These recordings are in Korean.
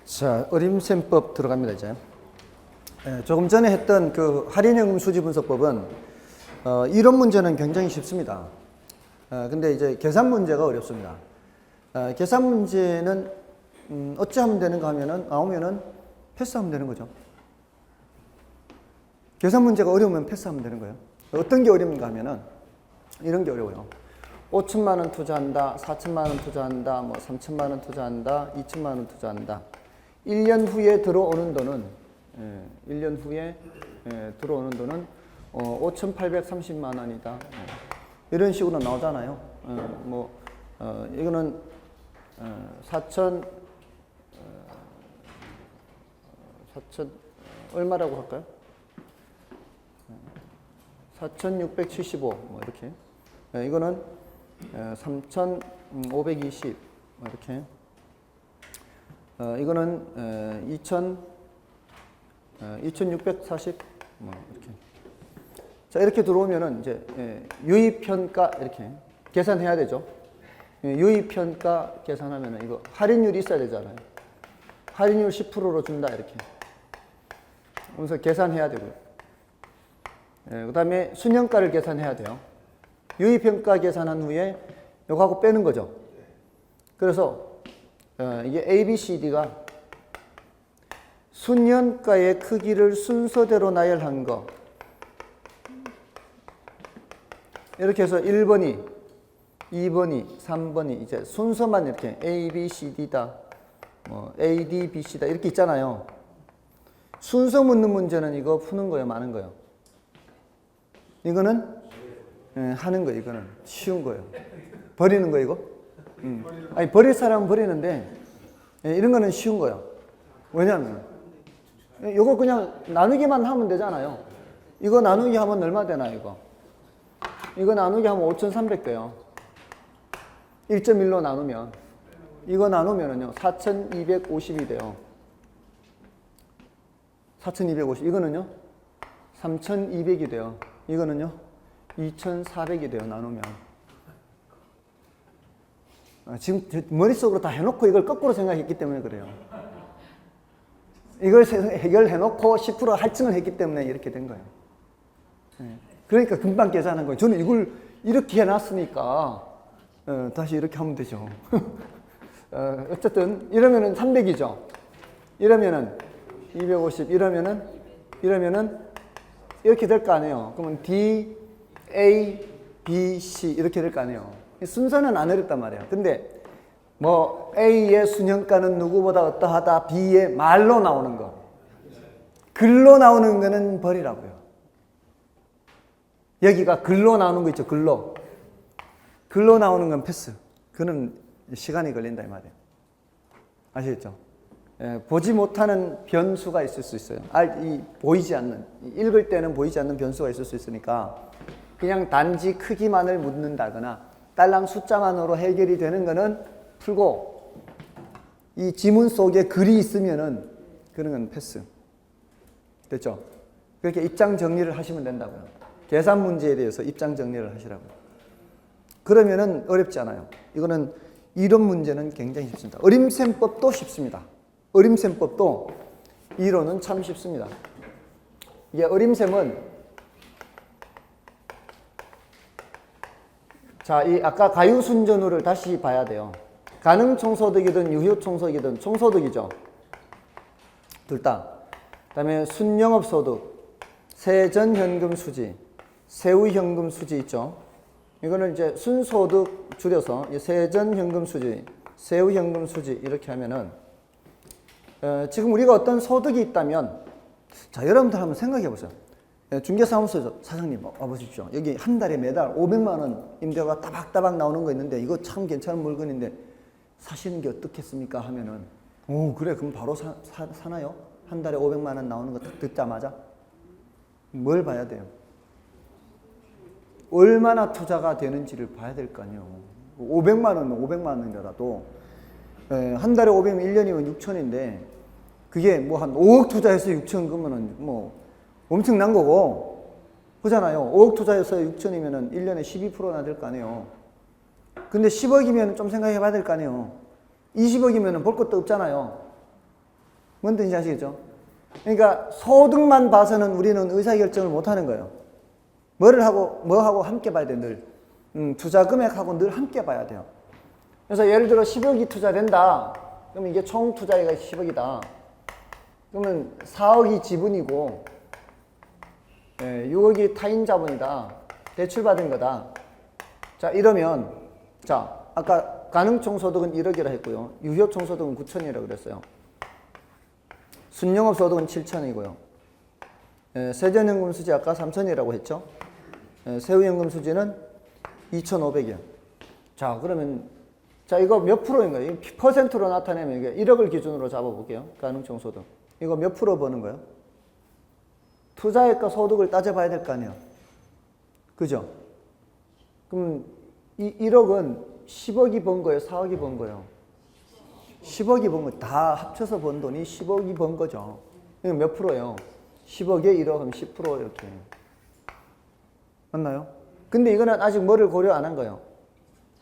자, 어림셈법 들어갑니다, 이제. 조금 전에 했던 그 할인연금 수지 분석법은 이론 문제는 굉장히 쉽습니다. 근데 이제 계산 문제가 어렵습니다. 계산 문제는 어찌 하면 되는가 하면은 나오면은 패스하면 되는 거죠. 계산 문제가 어려우면 패스하면 되는 거예요. 어떤 게 어려운가 하면은 이런 게 어려워요. 5천만 원 투자한다, 4천만 원 투자한다, 뭐 3천만 원 투자한다, 2천만 원 투자한다. 1년 후에 들어오는 돈은 1년 후에 들어오는 돈은 5,830만 원이다. 이런 식으로 나오잖아요. 이거는 4천 얼마라고 할까요? 4,675 뭐 이렇게. 이거는 3,520 뭐 이렇게. 이거는 2,640 뭐 이렇게. 자, 이렇게 들어오면은 이제 유입평가 이렇게 계산해야 되죠. 유입평가 계산하면은 이거 할인율이 있어야 되잖아요. 할인율 10%로 준다 이렇게. 그래서 계산해야 되고요. 그 다음에 순영가를 계산해야 돼요. 유입평가 계산한 후에 요거하고 빼는 거죠. 그래서 이게 A, B, C, D가 순년가의 크기를 순서대로 나열한 거. 이렇게 해서 1번이, 2번이, 3번이 이제 순서만 이렇게 A, B, C, D다. 뭐 A, D, B, C다. 이렇게 있잖아요. 순서 묻는 문제는 이거 푸는 거예요, 마는 거예요? 이거는 하는 거예요. 이거는 쉬운 거예요. 버리는 거 이거? 아니 버릴 사람은 버리는데 이런 거는 쉬운 거예요. 왜냐하면 이거 그냥 나누기만 하면 되잖아요. 이거 나누기 하면 얼마 되나 이거? 이거 나누기 하면 5,300 돼요. 1.1로 나누면 이거 나누면은요 4,250이 돼요. 4,250 이거는요 3,200이 돼요. 이거는요 2,400이 돼요. 나누면 지금 머릿속으로 다 해놓고 이걸 거꾸로 생각했기 때문에 그래요. 이걸 해결해놓고 10% 할증을 했기 때문에 이렇게 된 거예요. 그러니까 금방 계산한 거예요. 저는 이걸 이렇게 해놨으니까 다시 이렇게 하면 되죠. 어쨌든 이러면은 300이죠. 이러면은 250 이러면은 이렇게 될 거 아니에요. 그러면 D, A, B, C 이렇게 될 거 아니에요. 순서는 안 어렵단 말이에요. 근데 뭐 A의 순영가는 누구보다 어떠하다, B의 말로 나오는 거, 글로 나오는 거는 버리라고요. 여기가 글로 나오는 거 있죠. 글로 나오는 건 패스. 그는 시간이 걸린다 이 말이에요. 아시겠죠? 보지 못하는 변수가 있을 수 있어요. 보이지 않는, 읽을 때는 보이지 않는 변수가 있을 수 있으니까 그냥 단지 크기만을 묻는다거나 딸랑 숫자만으로 해결이 되는 거는 풀고 이 지문 속에 글이 있으면은 그런 건 패스. 됐죠? 그렇게 입장 정리를 하시면 된다고요. 계산 문제에 대해서 입장 정리를 하시라고요. 그러면은 어렵지 않아요. 이거는 이론 문제는 굉장히 쉽습니다. 어림셈법도 쉽습니다. 어림셈법도 이론은 참 쉽습니다. 이게 어림셈은 자, 이 아까 가유순전후를 다시 봐야 돼요. 가능총소득이든 유효총소득이든 총소득이죠. 둘 다. 그 다음에 순영업소득, 세전현금수지, 세후현금수지 있죠. 이거는 이제 순소득 줄여서 세전현금수지, 세후현금수지 이렇게 하면은 지금 우리가 어떤 소득이 있다면 자, 여러분들 한번 생각해 보세요. 중개사무소 사장님 와보십시오. 여기 한 달에 매달 500만 원 임대료가 따박따박 나오는 거 있는데 이거 참 괜찮은 물건인데 사시는 게 어떻겠습니까? 하면은 그래 그럼 바로 사나요? 한 달에 500만 원 나오는 거 딱 듣자마자 뭘 봐야 돼요? 얼마나 투자가 되는지를 봐야 될 거 아니에요. 500만 원은 500만 원이라도 한 달에 500면 1년이면 6천인데 그게 뭐 한 5억 투자해서 6천 그러면은 뭐 엄청난 거고, 그잖아요. 5억 투자해서 6천이면은 1년에 12%나 될 거 아니에요. 근데 10억이면 좀 생각해 봐야 될 거 아니에요. 20억이면 볼 것도 없잖아요. 뭔 뜻인지 아시겠죠? 그러니까 소득만 봐서는 우리는 의사결정을 못하는 거예요. 뭐하고 함께 봐야 돼, 늘. 투자 금액하고 늘 함께 봐야 돼요. 그래서 예를 들어 10억이 투자된다. 그러면 이게 총 투자액이 10억이다. 그러면 4억이 지분이고 6억이 타인 자본이다. 대출받은 거다. 자, 이러면 자, 아까 가능총소득은 1억이라 했고요. 유효총소득은 9천이라고 그랬어요. 순영업소득은 7천이고요. 세전연금수지 아까 3천이라고 했죠. 세후연금수지는 2,500이요. 자, 그러면 자, 이거 몇 프로인 거예요? 퍼센트로 나타내면 이게 1억을 기준으로 잡아볼게요. 가능총소득. 이거 몇 프로 버는 거예요? 투자액과 소득을 따져봐야 될 거 아니에요. 그죠? 그럼 이 1억은 10억이 번 거예요? 4억이 번 거예요? 10억이 번 거, 다 합쳐서 번 돈이 10억이 번 거죠. 이거 몇 프로예요? 10억에 1억 하면 10% 이렇게. 맞나요? 근데 이거는 아직 뭐를 고려 안 한 거예요.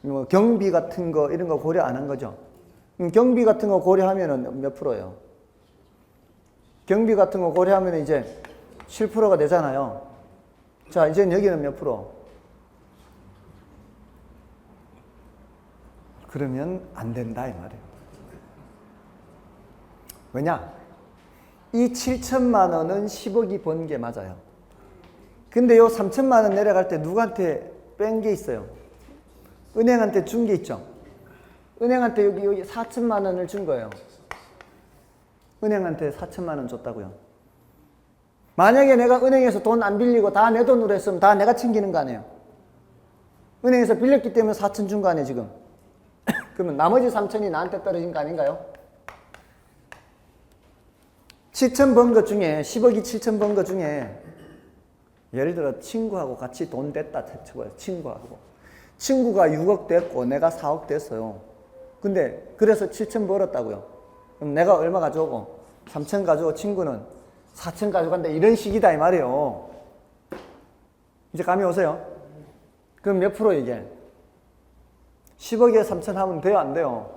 뭐 경비 같은 거, 이런 거 고려 안 한 거죠. 경비 같은 거 고려하면은 몇 프로예요? 경비 같은 거 고려하면 이제 7%가 되잖아요. 자, 이제 여기는 몇 프로? 그러면 안 된다, 이 말이에요. 왜냐? 이 7천만 원은 10억이 번 게 맞아요. 근데 요 3천만 원 내려갈 때 누구한테 뺀 게 있어요? 은행한테 준 게 있죠? 은행한테 여기 4천만 원을 준 거예요. 은행한테 4천만 원 줬다고요. 만약에 내가 은행에서 돈 안 빌리고 다 내 돈으로 했으면 다 내가 챙기는 거 아니에요? 은행에서 빌렸기 때문에 4천 준 거 아니에요, 지금? 그러면 나머지 3천이 나한테 떨어진 거 아닌가요? 7천 번 것 중에 10억이 7천 번 것 중에 예를 들어 친구하고 같이 돈 됐다 쳐봐요. 친구하고. 친구가 6억 됐고 내가 4억 됐어요. 근데 그래서 7천 벌었다고요. 그럼 내가 얼마 가져오고 3천 가져오고 친구는 4천 가져간다. 이런 식이다 이 말이에요. 이제 감이 오세요? 그럼 몇 프로 이게? 10억에 3천 하면 돼요? 안 돼요?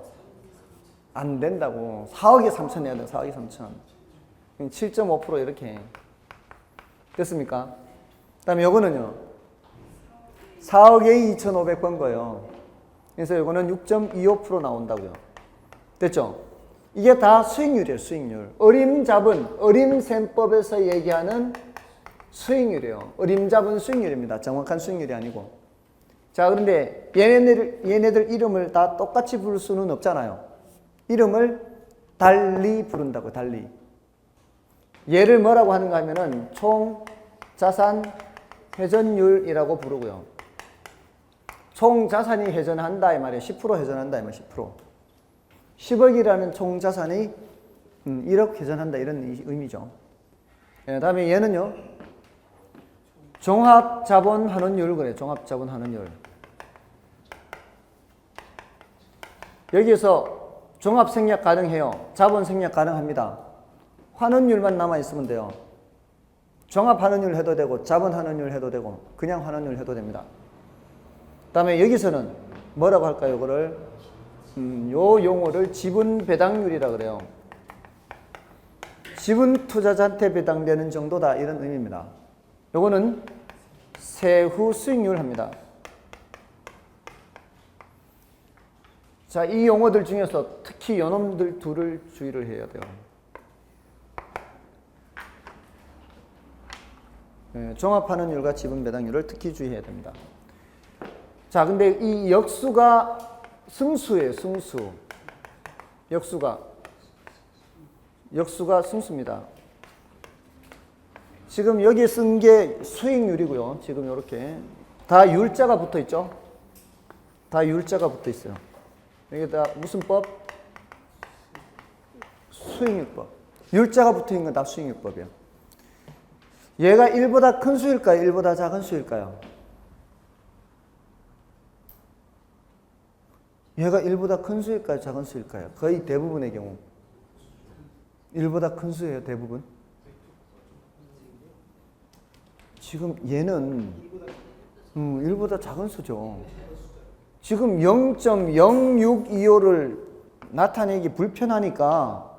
안 된다고. 4억에 3천 해야 돼요. 4억에 3천. 7.5% 이렇게. 됐습니까? 그 다음에 요거는요. 4억에 2,500 번 거예요. 그래서 요거는 6.25% 나온다고요. 됐죠? 이게 다 수익률이에요. 수익률. 어림잡은, 어림셈법에서 얘기하는 수익률이에요. 어림잡은 수익률입니다. 정확한 수익률이 아니고. 자, 그런데 얘네들 이름을 다 똑같이 부를 수는 없잖아요. 이름을 달리 부른다고, 달리. 얘를 뭐라고 하는가 하면은 총 자산 회전율이라고 부르고요. 총 자산이 회전한다 이 말이에요. 10% 회전한다 이 말이에요. 10%. 10억이라는 총 자산이 1억 회전한다 이런 의미죠. 그 다음에 얘는요. 종합자본환원율 그래요. 종합자본환원율. 여기에서 종합생략 가능해요. 자본 생략 가능합니다. 환원율만 남아있으면 돼요. 종합환원율 해도 되고 자본환원율 해도 되고 그냥 환원율 해도 됩니다. 그 다음에 여기서는 뭐라고 할까요? 이거를 요 용어를 지분배당률이라 그래요. 지분 투자자한테 배당되는 정도다 이런 의미입니다. 요거는 세후 수익률 합니다. 자, 이 용어들 중에서 특히 요놈들 둘을 주의를 해야 돼요. 종합환원율과 지분배당률을 특히 주의해야 됩니다. 자, 근데 이 역수가 승수예요, 승수. 역수가 승수입니다. 지금 여기 쓴 게 수익률이고요. 지금 이렇게 다 율자가 붙어 있죠? 다 율자가 붙어 있어요. 여기다 무슨 법? 수익률법. 율자가 붙어 있는 건 다 수익률법이에요. 얘가 1보다 큰 수일까요? 1보다 작은 수일까요? 얘가 1보다 큰 수일까요? 작은 수일까요? 거의 대부분의 경우 1보다 큰 수예요. 대부분. 지금 얘는 1보다 작은 수죠. 지금 0.0625를 나타내기 불편하니까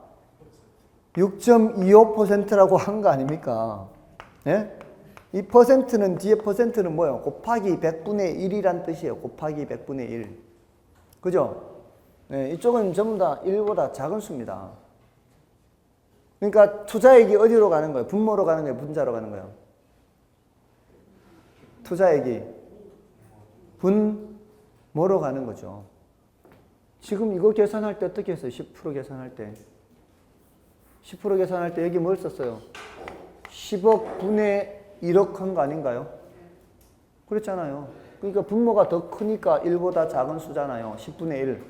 6.25%라고 한 거 아닙니까? 예? 이 퍼센트는, 뒤에 퍼센트는 뭐예요? 곱하기 100분의 1이란 뜻이에요. 곱하기 100분의 1. 그죠? 예, 이쪽은 전부 다 1보다 작은 수입니다. 그러니까 투자액이 어디로 가는 거예요? 분모로 가는 거예요? 분자로 가는 거예요? 투자액이 분모로 가는 거죠. 지금 이거 계산할 때 어떻게 했어요? 10% 계산할 때. 10% 계산할 때 여기 뭘 썼어요? 10억 분의 1억 한 거 아닌가요? 그렇잖아요. 그러니까 분모가 더 크니까 1보다 작은 수잖아요. 10분의 1.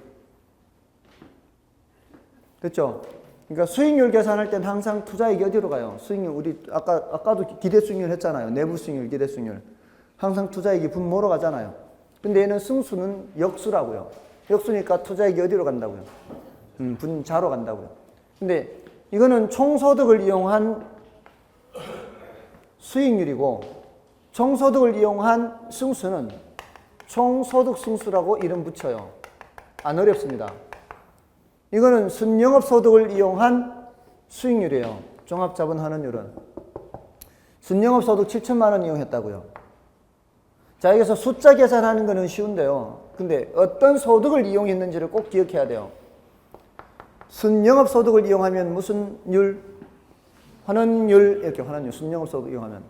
됐죠? 그러니까 수익률 계산할 땐 항상 투자액이 어디로 가요? 수익률, 우리 아까도 기대 수익률 했잖아요. 내부 수익률, 기대 수익률. 항상 투자액이 분모로 가잖아요. 근데 얘는 승수는 역수라고요. 역수니까 투자액이 어디로 간다고요? 분자로 간다고요. 근데 이거는 총소득을 이용한 수익률이고, 총소득을 이용한 승수는 총소득 승수라고 이름 붙여요. 안 어렵습니다. 이거는 순영업소득을 이용한 수익률이에요. 종합자본환원율은. 순영업소득 7천만 원 이용했다고요. 자, 여기서 숫자 계산하는 거는 쉬운데요. 근데 어떤 소득을 이용했는지를 꼭 기억해야 돼요. 순영업소득을 이용하면 무슨 율? 환원율, 이렇게 환원율, 순영업소득 이용하면.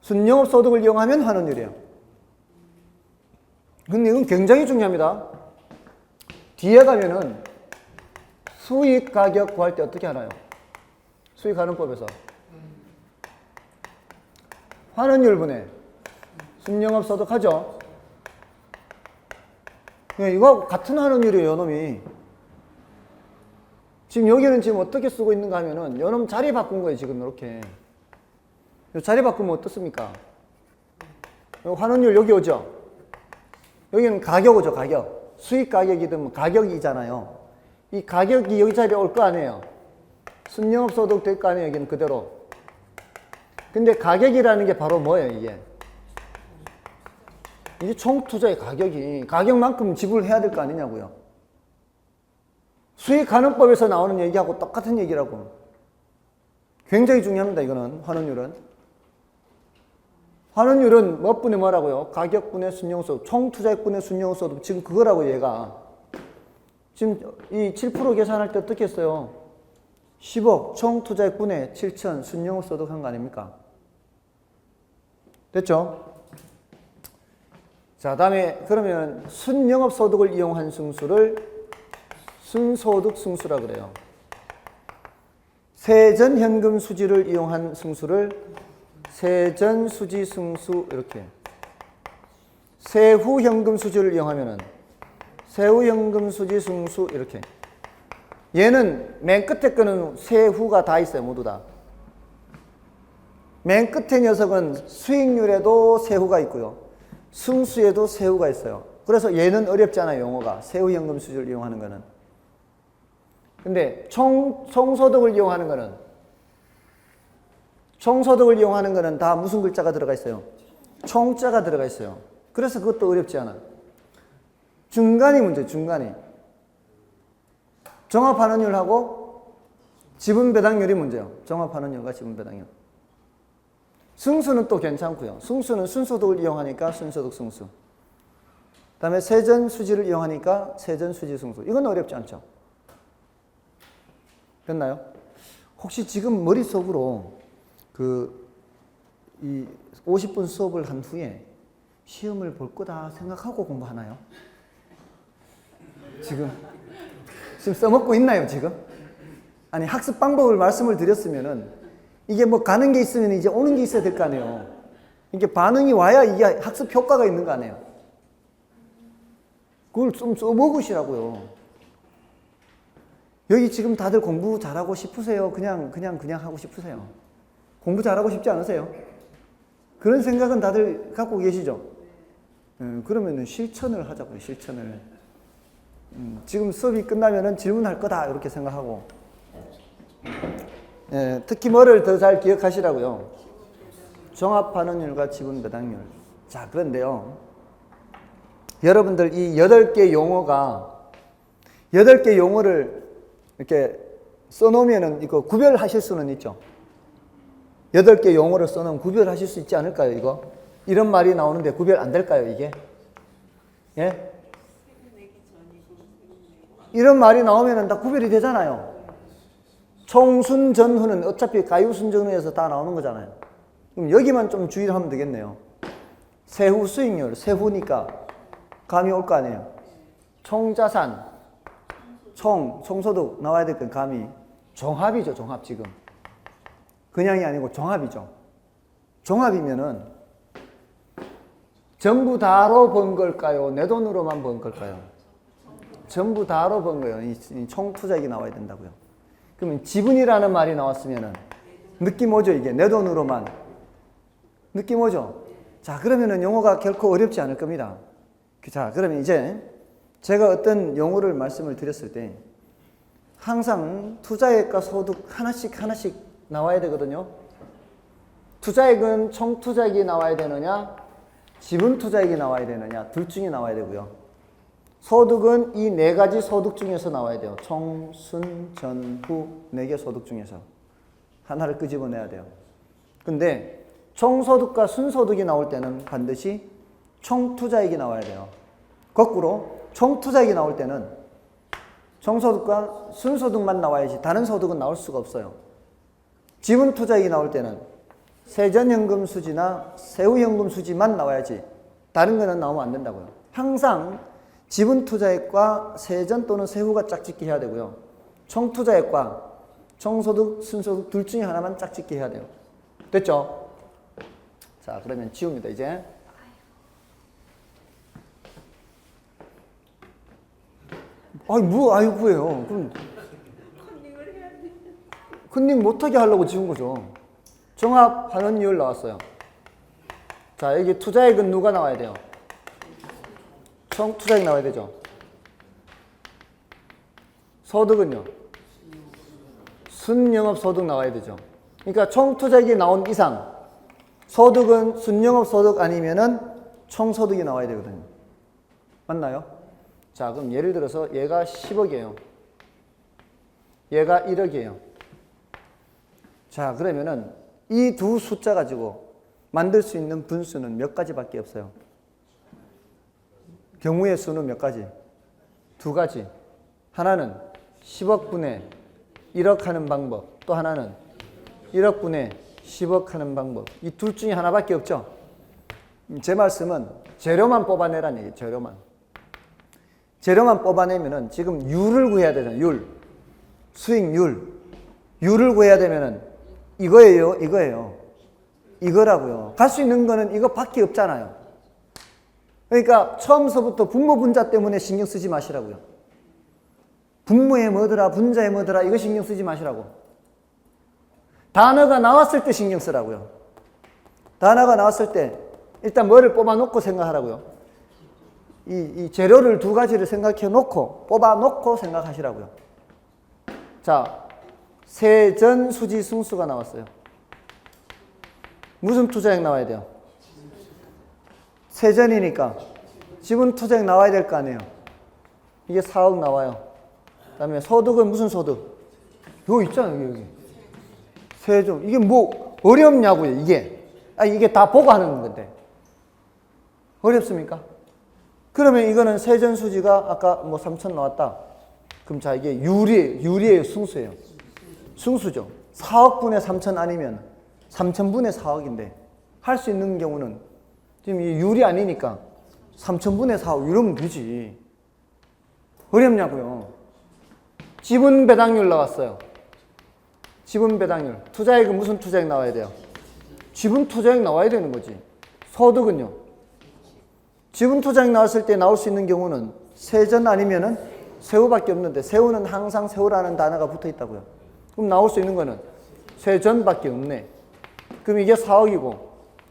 순영업소득을 이용하면 환원율이에요. 근데 이건 굉장히 중요합니다. 뒤에 가면은 수익 가격 구할 때 어떻게 하나요? 수익환원법에서. 환원율분의 순영업소득 하죠? 이거 같은 환원율이에요, 요놈이. 지금 여기는 지금 어떻게 쓰고 있는가 하면은 요놈 자리 바꾼 거예요, 지금 이렇게. 자리 바꾸면 어떻습니까? 환원율 여기 오죠? 여기는 가격 오죠, 가격. 수익 가격이든 뭐 가격이잖아요. 이 가격이 여기 자리에 올 거 아니에요. 순영업소득 될 거 아니에요, 여기는 그대로. 근데 가격이라는 게 바로 뭐예요, 이게? 이게 총투자의 가격이, 가격만큼 지불해야 될 거 아니냐고요. 수익환원법에서 나오는 얘기하고 똑같은 얘기라고. 굉장히 중요합니다, 이거는, 환원율은. 환원율은 몇 분의 뭐라고요? 가격분의 순영소득, 총투자액분의 순영소득, 지금 그거라고 얘가. 지금 이 7% 계산할 때 어떻게 했어요? 10억 총투자액분의 7천 순영소득 한 거 아닙니까? 됐죠? 자, 다음에 그러면 순영업소득을 이용한 승수를 순소득 승수라 그래요. 세전현금 수지를 이용한 승수를 세전수지 승수, 이렇게. 세후현금 수지를 이용하면은 세후현금 수지 승수, 이렇게. 얘는 맨 끝에 거는 세후가 다 있어요, 모두 다. 맨 끝에 녀석은 수익률에도 세후가 있고요. 승수에도 세후가 있어요. 그래서 얘는 어렵잖아요, 용어가. 세후현금 수지를 이용하는 거는. 근데 총소득을 이용하는 거는 다 무슨 글자가 들어가 있어요? 총자가 들어가 있어요. 그래서 그것도 어렵지 않아. 중간이 문제, 중간이. 종합환원율하고 지분배당률이 문제예요. 종합환원율과 지분배당률. 승수는 또 괜찮고요. 승수는 순소득을 이용하니까 순소득 승수. 그 다음에 세전수지를 이용하니까 세전수지 승수. 이건 어렵지 않죠. 됐나요? 혹시 지금 머릿속으로 이 50분 수업을 한 후에 시험을 볼 거다 생각하고 공부하나요? 지금 써먹고 있나요, 지금? 아니, 학습 방법을 말씀을 드렸으면은 이게 뭐 가는 게 있으면 이제 오는 게 있어야 될 거 아니에요. 이게 반응이 와야 이게 학습 효과가 있는 거 아니에요. 그걸 좀 써먹으시라고요. 여기 지금 다들 공부 잘하고 싶으세요? 그냥 하고 싶으세요? 공부 잘하고 싶지 않으세요? 그런 생각은 다들 갖고 계시죠? 그러면은 실천을 하자고요, 실천을. 지금 수업이 끝나면은 질문할 거다, 이렇게 생각하고. 특히 뭐를 더 잘 기억하시라고요? 종합환원율과 지분배당률. 자, 그런데요. 여러분들 이 8개 용어를 이렇게 써놓으면은 이거 구별하실 수는 있죠. 8개 용어를 써놓으면 구별하실 수 있지 않을까요, 이거? 이런 말이 나오는데 구별 안 될까요, 이게? 예? 이런 말이 나오면은 다 구별이 되잖아요. 총순, 전후는 어차피 가유순전후에서 다 나오는 거잖아요. 그럼 여기만 좀 주의를 하면 되겠네요. 세후 수익률, 세후니까 감이 올 거 아니에요. 총자산, 총소득 나와야 될 건 감이. 종합이죠, 종합 지금. 그냥이 아니고 종합이죠. 종합이면은 전부 다로 번 걸까요? 내 돈으로만 번 걸까요? 전부 다로 번 거예요. 이 총투자액이 나와야 된다고요. 그러면 지분이라는 말이 나왔으면은 느낌 오죠, 이게? 내 돈으로만. 느낌 오죠? 자, 그러면은 용어가 결코 어렵지 않을 겁니다. 자, 그러면 이제 제가 어떤 용어를 말씀을 드렸을 때 항상 투자액과 소득 하나씩 나와야 되거든요. 투자액은 총투자액이 나와야 되느냐, 지분투자액이 나와야 되느냐, 둘 중에 나와야 되고요. 소득은 이 4가지 소득 중에서 나와야 돼요. 총, 순, 전, 후 4개 소득 중에서 하나를 끄집어내야 돼요. 근데 총소득과 순소득이 나올 때는 반드시 총투자액이 나와야 돼요. 거꾸로 총투자액이 나올 때는 총소득과 순소득만 나와야지 다른 소득은 나올 수가 없어요. 지분투자액이 나올 때는 세전현금 수지나 세후현금 수지만 나와야지 다른 거는 나오면 안 된다고요. 항상 지분투자액과 세전 또는 세후가 짝짓기 해야 되고요. 총투자액과 총소득, 순소득 둘 중에 하나만 짝짓기 해야 돼요. 됐죠? 자, 그러면 지웁니다, 이제. 아이고예요. 그럼 컨닝 못하게 하려고 지운 거죠. 종합환원율 나왔어요. 자, 여기 투자액은 누가 나와야 돼요? 총투자액 나와야 되죠. 소득은요? 순영업소득 나와야 되죠. 그러니까 총투자액이 나온 이상 소득은 순영업소득 아니면은 총소득이 나와야 되거든요. 맞나요? 자, 그럼 예를 들어서 얘가 10억이에요. 얘가 1억이에요. 자, 그러면은 이 두 숫자 가지고 만들 수 있는 분수는 몇 가지밖에 없어요. 경우의 수는 몇 가지? 2가지. 하나는 10억 분의 1억 하는 방법. 또 하나는 1억 분의 10억 하는 방법. 이 둘 중에 하나밖에 없죠. 제 말씀은 재료만 뽑아내라는 얘기예요. 재료만. 재료만 뽑아내면은 지금 율을 구해야 되잖아요. 율. 수익률. 율을 구해야 되면은 이거예요. 이거라고요. 갈 수 있는 거는 이거밖에 없잖아요. 그러니까 처음서부터 분모 분자 때문에 신경 쓰지 마시라고요. 분모에 뭐더라, 분자에 뭐더라 이거 신경 쓰지 마시라고. 단어가 나왔을 때 신경 쓰라고요. 단어가 나왔을 때 일단 뭐를 뽑아놓고 생각하라고요. 이 재료를 2가지를 생각해 놓고 뽑아놓고 생각하시라고요. 자, 세전 수지 승수가 나왔어요. 무슨 투자액 나와야 돼요? 세전이니까 지분 투자액 나와야 될 거 아니에요. 이게 4억 나와요. 그 다음에 소득은 무슨 소득? 이거 있잖아요, 여기. 세전. 이게 뭐 어렵냐고요, 이게. 이게 다 보고 하는 건데. 어렵습니까? 그러면 이거는 세전 수지가 아까 뭐 3천 나왔다. 그럼 자, 이게 유리예요, 승수예요. 승수죠. 4억 분의 3천 아니면 3천 분의 4억인데 할 수 있는 경우는 지금 이 율이 아니니까 3천 분의 4억 이러면 되지. 어렵냐고요. 지분 배당률 나왔어요. 지분 배당률. 투자액은 무슨 투자액 나와야 돼요? 지분 투자액 나와야 되는 거지. 소득은요? 지분 투자액 나왔을 때 나올 수 있는 경우는 세전 아니면은 세후밖에 없는데 세후는 항상 세후라는 단어가 붙어 있다고요. 그럼 나올 수 있는 거는 세전밖에 없네. 그럼 이게 4억이고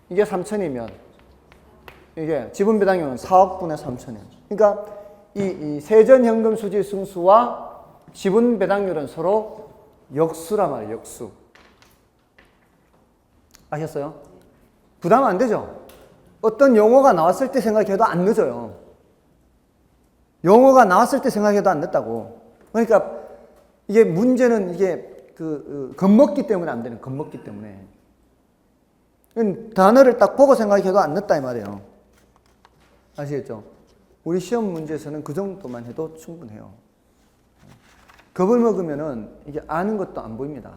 이게 3천이면 이게 지분 배당률은 4억 분의 3천이에요. 그러니까 이 세전 현금 수지 승수와 지분 배당률은 서로 역수란 말이에요. 역수. 아셨어요? 부담 안 되죠? 어떤 용어가 나왔을 때 생각해도 안 늦어요. 용어가 나왔을 때 생각해도 안 늦다고. 그러니까 이게 문제는 이게 겁먹기 때문에 안 되는, 겁먹기 때문에. 단어를 딱 보고 생각해도 안 늦다 이 말이에요. 아시겠죠? 우리 시험 문제에서는 그 정도만 해도 충분해요. 겁을 먹으면은 이게 아는 것도 안 보입니다.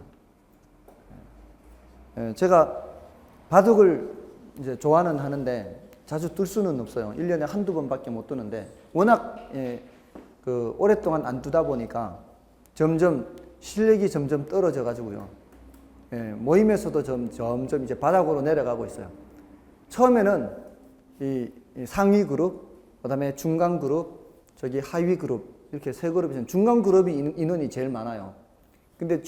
제가 바둑을 이제 좋아는 하는데 자주 뜰 수는 없어요. 1년에 한두 번밖에 못 뜨는데 워낙 오랫동안 안 두다 보니까 점점 실력이 점점 떨어져 가지고요. 모임에서도 점점 이제 바닥으로 내려가고 있어요. 처음에는 이 상위 그룹, 그다음에 중간 그룹, 저기 하위 그룹 이렇게 세 그룹이 있어요. 중간 그룹이 인원이 제일 많아요. 근데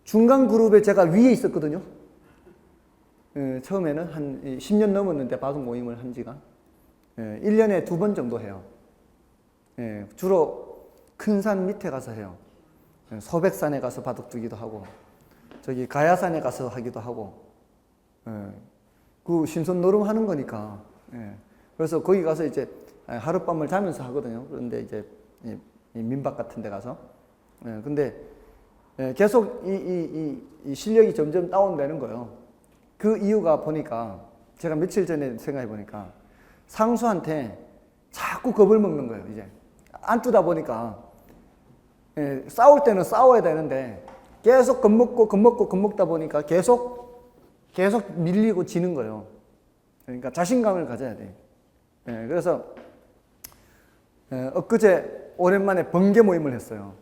중간 그룹에 제가 위에 있었거든요. 처음에는 한 10년 넘었는데 바둑 모임을 한 지가 1년에 2번 정도 해요. 주로 큰 산 밑에 가서 해요. 소백산에 가서 바둑 두기도 하고 저기 가야산에 가서 하기도 하고 그 신선 노름 하는 거니까 그래서 거기 가서 이제 하룻밤을 자면서 하거든요. 그런데 이제 민박 같은 데 가서 근데 계속 이 실력이 점점 다운되는 거예요. 그 이유가 보니까 제가 며칠 전에 생각해 보니까 상수한테 자꾸 겁을 먹는 거예요. 이제 안 뜨다 보니까 싸울 때는 싸워야 되는데 계속 겁먹다 보니까 계속 밀리고 지는 거예요. 그러니까 자신감을 가져야 돼. 그래서 엊그제 오랜만에 번개 모임을 했어요.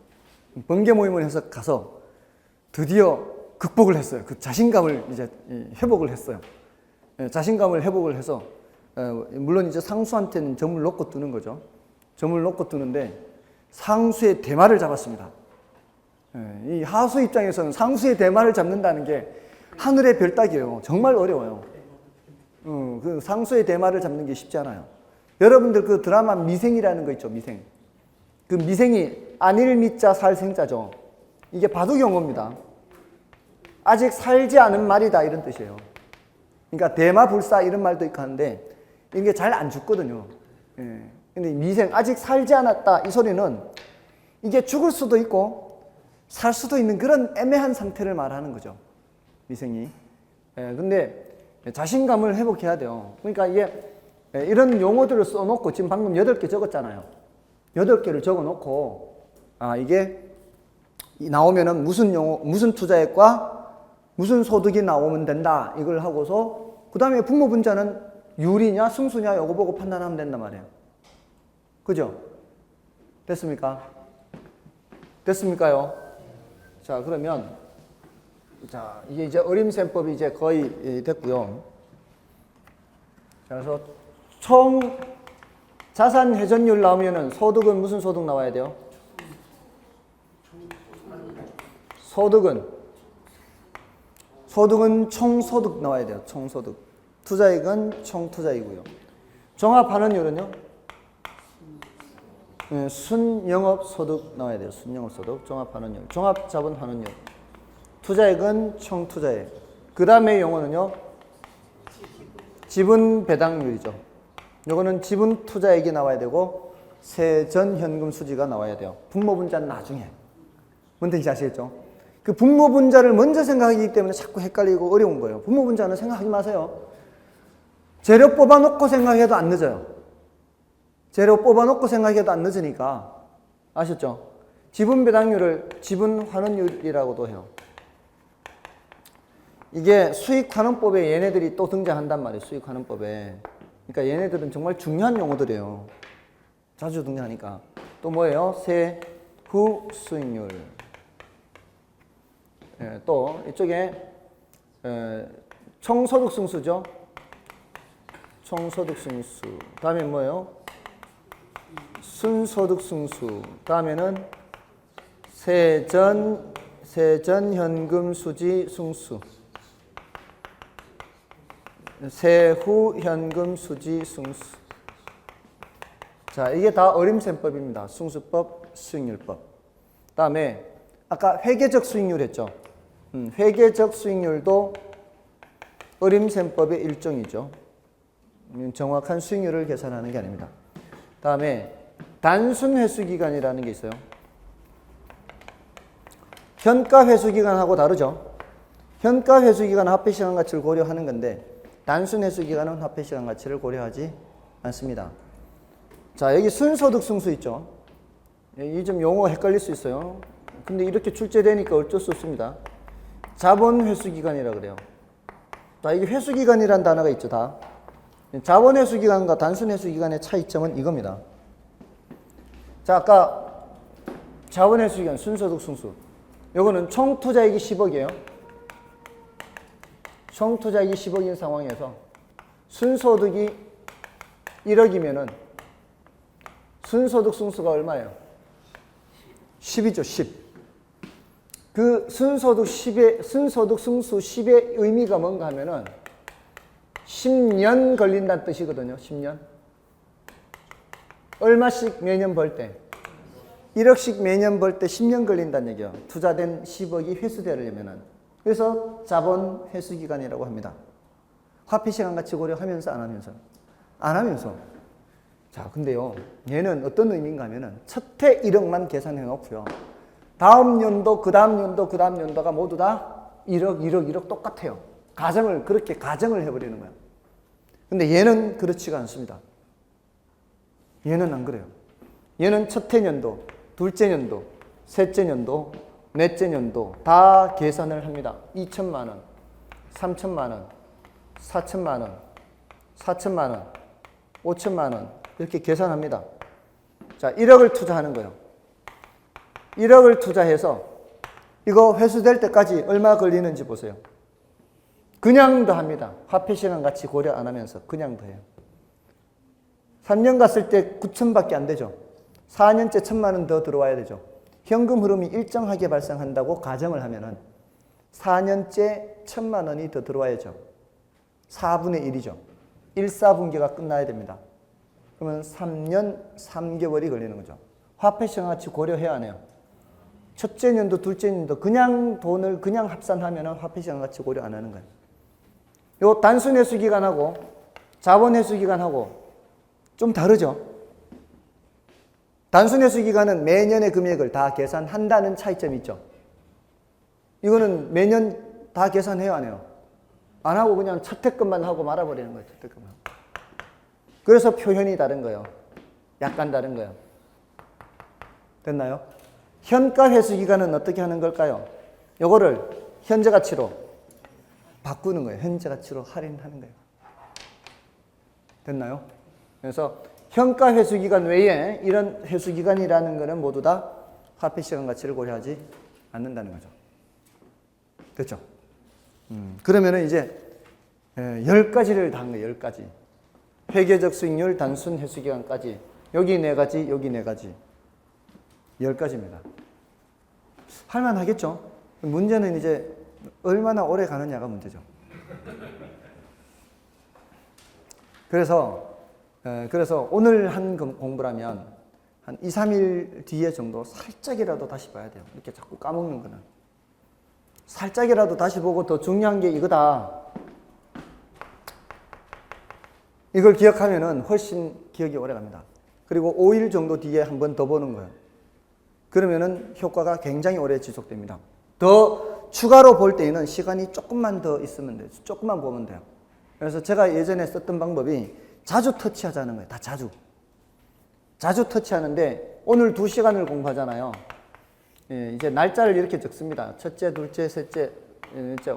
번개 모임을 해서 가서 드디어 극복을 했어요. 그 자신감을 이제 회복을 했어요. 자신감을 회복을 해서 물론 이제 상수한테는 점을 놓고 뜨는 거죠. 점을 놓고 뜨는데 상수의 대마를 잡았습니다. 이 하수 입장에서는 상수의 대마를 잡는다는 게 하늘의 별따기예요. 정말 어려워요. 그 상수의 대마를 잡는 게 쉽지 않아요. 여러분들 그 드라마 미생이라는 거 있죠. 미생. 그 미생이 안일미자 살생자죠. 이게 바둑 용어입니다. 아직 살지 않은 말이다 이런 뜻이에요. 그러니까 대마불사 이런 말도 있고 하는데 이게 잘 안 죽거든요. 근데 미생 아직 살지 않았다 이 소리는 이게 죽을 수도 있고 살 수도 있는 그런 애매한 상태를 말하는 거죠. 미생이. 근데 자신감을 회복해야 돼요. 그러니까 이게 이런 용어들을 써놓고 지금 방금 8개 적었잖아요. 8개를 적어놓고 이게 나오면은 무슨 용어, 무슨 투자액과 무슨 소득이 나오면 된다 이걸 하고서 그 다음에 분모분자는 유리냐 승수냐 이거 보고 판단하면 된단 말이에요. 그죠? 됐습니까? 됐습니까요? 자 그러면 자 이게 이제 어림셈법이 이제 거의 됐고요. 자 그래서 총 자산 회전율 나오면은 소득은 무슨 소득 나와야 돼요? 소득은 총소득 나와야 돼요. 총소득. 투자액은 총투자이고요. 종합환원율은요? 순영업소득 나와야 돼요. 순영업소득, 종합환원율, 종합자본환원율. 투자액은 총투자액. 그 다음에 용어는요? 지분배당률이죠. 요거는 지분투자액이 나와야 되고 세전현금수지가 나와야 돼요. 분모분자는 나중에. 뭔 뜻인지 아시겠죠? 그 분모분자를 먼저 생각하기 때문에 자꾸 헷갈리고 어려운 거예요. 분모분자는 생각하지 마세요. 재료 뽑아놓고 생각해도 안 늦어요. 재료 뽑아놓고 생각해도 안 늦으니까 아셨죠? 지분배당률을 지분환원율이라고도 해요. 이게 수익환원법에 얘네들이 또 등장한단 말이에요. 수익환원법에. 그러니까 얘네들은 정말 중요한 용어들이에요. 자주 등장하니까. 또 뭐예요? 세후 수익률. 또 이쪽에 총소득승수죠. 총소득승수. 다음에 뭐예요? 순소득승수. 다음에는 세전현금수지승수. 세후현금수지승수. 자, 이게 다 어림셈법입니다. 승수법, 수익률법. 다음에 아까 회계적 수익률 했죠. 회계적 수익률도 어림셈법의 일종이죠. 정확한 수익률을 계산하는 게 아닙니다. 다음에 단순 회수기간이라는 게 있어요. 현가 회수 기간하고 다르죠. 현가 회수 기간은 화폐 시간 가치를 고려하는 건데 단순 회수 기간은 화폐 시간 가치를 고려하지 않습니다. 자, 여기 순소득 승수 있죠. 이 좀 용어 헷갈릴 수 있어요. 근데 이렇게 출제되니까 어쩔 수 없습니다. 자본 회수 기간이라 그래요. 자, 이게 회수 기간이라는 단어가 있죠, 다. 자본 회수 기간과 단순 회수 기간의 차이점은 이겁니다. 자, 아까 자본 회수 기간 순소득 승수. 요거는 총 투자액이 10억이에요. 총 투자액이 10억인 상황에서 순소득이 1억이면은 순소득 승수가 얼마예요? 10이죠, 10. 그 순소득 승수 10의 의미가 뭔가 하면은 10년 걸린다는 뜻이거든요, 10년. 얼마씩 매년 벌 때? 1억씩 매년 벌 때 10년 걸린다는 얘기예요. 투자된 10억이 회수되려면은. 그래서 자본 회수 기간이라고 합니다. 화폐 시간 가치 고려하면서 안 하면서? 안 하면서. 자, 근데요, 얘는 어떤 의미인가 하면은 첫해 1억만 계산해 놓고요. 다음 연도, 그 다음 연도, 그 다음 연도가 모두 다 1억, 1억, 1억 똑같아요. 그렇게 가정을 해버리는 거예요. 근데 얘는 그렇지가 않습니다. 얘는 안 그래요. 얘는 첫해 연도, 둘째 연도, 셋째 연도, 넷째 연도 다 계산을 합니다. 2천만 원, 3천만 원, 4천만 원, 4천만 원, 5천만 원 이렇게 계산합니다. 자, 1억을 투자하는 거예요. 1억을 투자해서 이거 회수될 때까지 얼마 걸리는지 보세요. 그냥 더합니다. 화폐 시간 가치 고려 안 하면서 그냥 더해요. 3년 갔을 때 9천밖에 안 되죠. 4년째 1천만 원 더 들어와야 되죠. 현금 흐름이 일정하게 발생한다고 가정을 하면은 4년째 1천만 원이 더 들어와야죠. 4분의 1이죠. 1, 4분기가 끝나야 됩니다. 그러면 3년 3개월이 걸리는 거죠. 화폐 시간 가치 고려해야 하네요. 첫째 년도, 둘째 년도 그냥 돈을 그냥 합산하면 화폐 시간 가치 고려 안 하는 거예요. 요 단순 회수 기간하고 자본 회수 기간하고 좀 다르죠. 단순 회수 기간은 매년의 금액을 다 계산한다는 차이점이 있죠. 이거는 매년 다 계산해요, 안 해요? 안 하고 그냥 첫 해 것만 하고 말아버리는 거예요. 첫 해 것만. 그래서 표현이 다른 거예요. 약간 다른 거예요. 됐나요? 현가 회수 기간은 어떻게 하는 걸까요? 요거를 현재 가치로 바꾸는 거예요. 현재 가치로 할인하는 거예요. 됐나요? 그래서 현가 회수 기간 외에 이런 회수 기간이라는 거는 모두 다 화폐 시간 가치를 고려하지 않는다는 거죠. 됐죠? 그러면은 이제 10가지를 다 한 거예요. 10가지. 회계적 수익률, 단순 회수 기간까지. 여기 4가지, 여기 4가지. 10가지입니다. 할만하겠죠? 문제는 이제 얼마나 오래 가느냐가 문제죠. 그래서 오늘 한 공부라면 한 2, 3일 뒤에 정도 살짝이라도 다시 봐야 돼요. 이렇게 자꾸 까먹는 거는. 살짝이라도 다시 보고 더 중요한 게 이거다. 이걸 기억하면은 훨씬 기억이 오래 갑니다. 그리고 5일 정도 뒤에 한 번 더 보는 거예요. 그러면은 효과가 굉장히 오래 지속됩니다. 더 추가로 볼 때에는 시간이 조금만 더 있으면 돼요. 조금만 보면 돼요. 그래서 제가 예전에 썼던 방법이 자주 터치하자는 거예요. 다 자주. 자주 터치하는데 오늘 2시간을 공부하잖아요. 예, 이제 날짜를 이렇게 적습니다. 첫째, 둘째, 셋째, 넷째.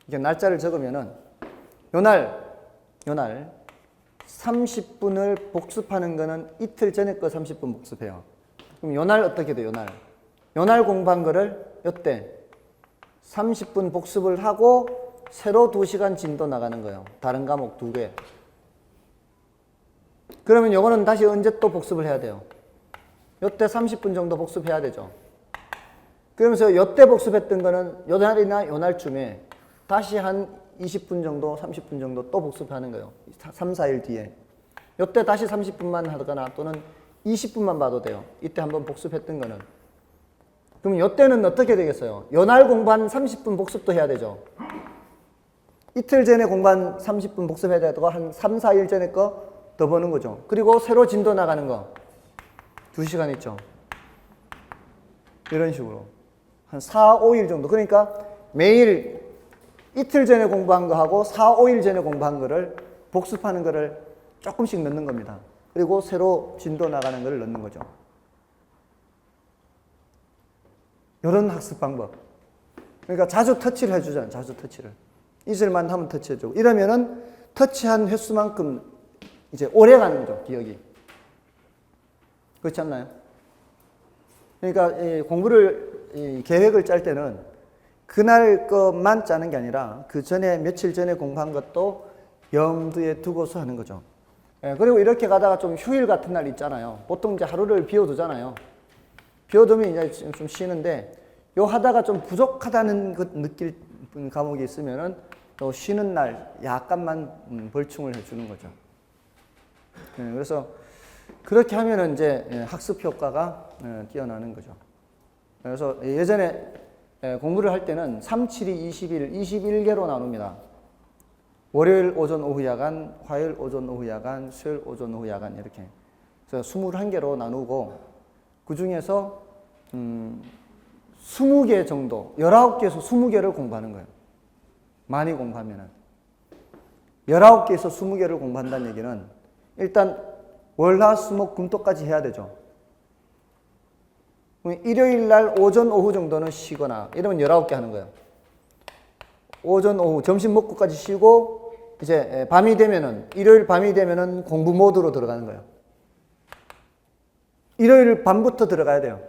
이렇게 날짜를 적으면은 요날 30분을 복습하는 거는 이틀 전에 거 30분 복습해요. 그럼 요날 어떻게 돼요? 요날 공부한 거를 요때 30분 복습을 하고 새로 2시간 진도 나가는 거예요. 다른 과목 2개. 그러면 요거는 다시 언제 또 복습을 해야 돼요? 요때 30분 정도 복습해야 되죠. 그러면서 요때 복습했던 거는 요날이나 요날쯤에 다시 한 20분 정도, 30분 정도 또 복습하는 거예요. 3, 4일 뒤에. 요때 다시 30분만 하거나 또는 20분만 봐도 돼요. 이때 한번 복습했던 거는. 그럼 요때는 어떻게 되겠어요? 요날 공부한 30분 복습도 해야 되죠. 이틀 전에 공부한 30분 복습해야 되고 한 3, 4일 전에 거 더 보는 거죠. 그리고 새로 진도 나가는 거 2시간 있죠. 이런 식으로 한 4, 5일 정도. 그러니까 매일 이틀 전에 공부한 거하고 4, 5일 전에 공부한 거를 복습하는 거를 조금씩 넣는 겁니다. 그리고 새로 진도 나가는 거를 넣는 거죠. 이런 학습 방법. 그러니까 자주 터치를 해주잖아요. 자주 터치를. 잊을만 하면 터치해주고. 이러면은 터치한 횟수만큼 이제 오래 가는 거죠. 기억이. 그렇지 않나요? 그러니까 이 공부를, 이 계획을 짤 때는 그날 것만 짜는 게 아니라 그 전에, 며칠 전에 공부한 것도 염두에 두고서 하는 거죠. 예, 그리고 이렇게 가다가 좀 휴일 같은 날 있잖아요. 보통 이제 하루를 비워두잖아요. 비워두면 이제 좀 쉬는데, 요 하다가 좀 부족하다는 것 느낄 과목이 있으면은 또 쉬는 날 약간만 벌충을 해주는 거죠. 예, 그래서 그렇게 하면은 이제 학습 효과가 뛰어나는 거죠. 그래서 예전에 공부를 할 때는 3, 7, 2, 21, 21개로 나눕니다. 월요일 오전 오후 야간, 화요일 오전 오후 야간, 수요일 오전 오후 야간 이렇게. 그래서 21개로 나누고 그 중에서 20개 정도, 19개에서 20개를 공부하는 거예요. 많이 공부하면은. 19개에서 20개를 공부한다는 얘기는 일단 월화수목금토까지 해야 되죠. 일요일 날 오전 오후 정도는 쉬거나 이러면 19개 하는 거예요. 오전 오후 점심 먹고까지 쉬고 이제 밤이 되면은, 일요일 밤이 되면은 공부 모드로 들어가는 거예요. 일요일 밤부터 들어가야 돼요.